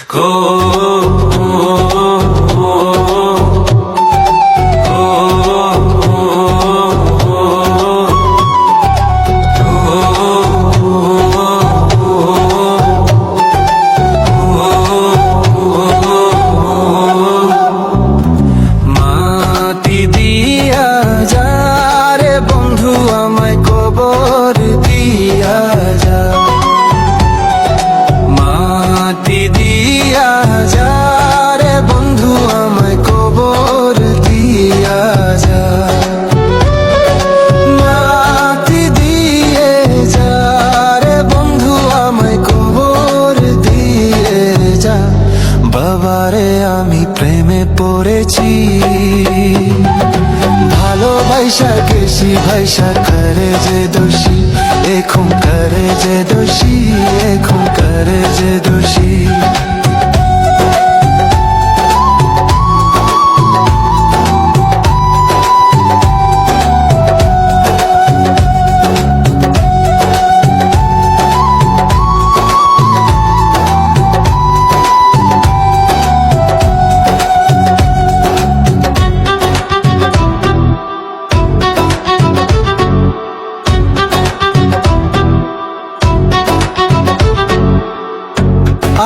মাটি দিয়া যা রে বন্ধু আমায় কবর দিয়া যা, মাটি দিয়া যা রে বন্ধু আমায় কবর দিয়া যা, মাটি দিয়ে যা রে বন্ধু আমায় কবর দিয়ে যা। বাবারে আমি প্রেমে পড়েছি, ভালোবাসা গেছি ভাইসা করে যে দোষী, এখন করে যে দোষী, এখন করে যে দোষী।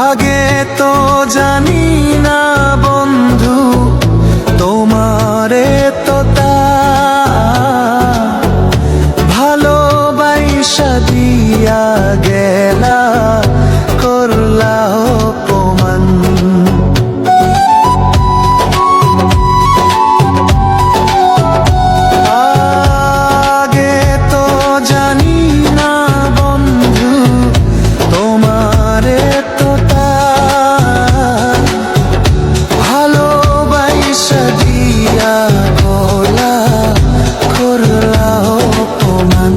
আগে তো জানি না বন্ধু তোমারে তো তা ভালোবাসা দিয়া গেলা করলা অপমান। আগে তো জানি না বন্ধু তোমারে তো ভালোবাসা দিয়া গলা করলা অপমান।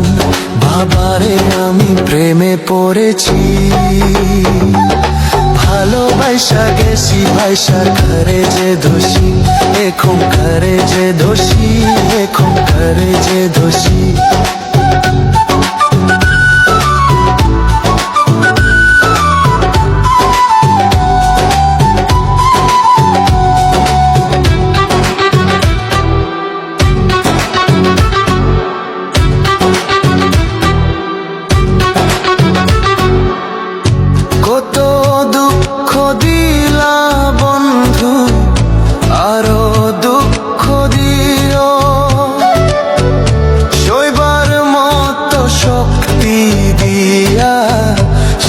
বাবারে আমি প্রেমে পড়েছি, ভালোবাসা গেছি ভাইসা করে যে দোষী, এখন করে যে দোষী, এখন করে যে দোষী। কত দুঃখ দিলা বন্ধু, আরো দুঃখ দিও, সইবার মতো শক্তি দিয়া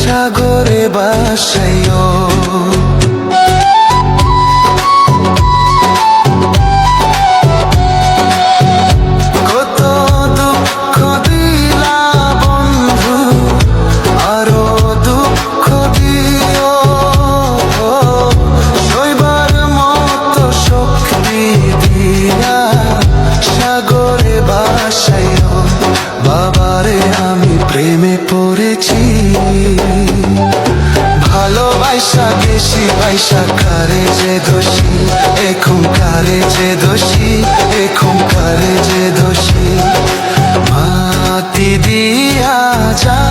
সাগরে বাসাইও। কত দুঃখ দিলা বন্ধু, আরো দুঃখ দিও, সইবার মতো শক্তি দিয়া সাগরে বাসাইও। বাবারে আমি প্রেমে পড়েছি, ভালোবাসা গেছি ভাইসা করে যে দোষী, এখন করে যে দোষী, এখন করে যে দোষী। মাটি দিয়া যা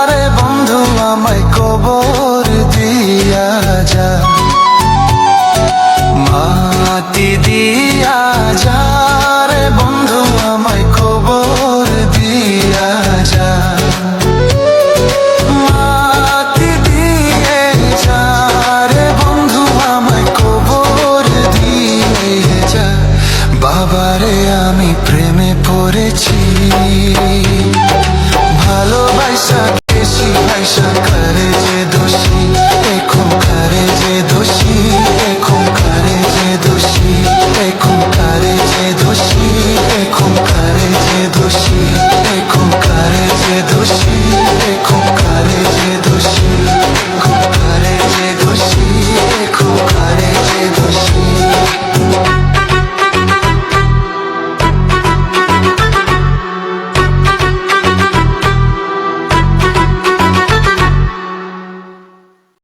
রে বন্ধু আমায় কবর দিয়া যা, মাটি দিয়া যা রে বন্ধু আমায় কবর দিয়া যা, মাটি দিয়ে যা রে বন্ধু আমায় কবর দিয়ে যা। বাবারে আমি প্রেমে পড়েছি, ভালোবাসা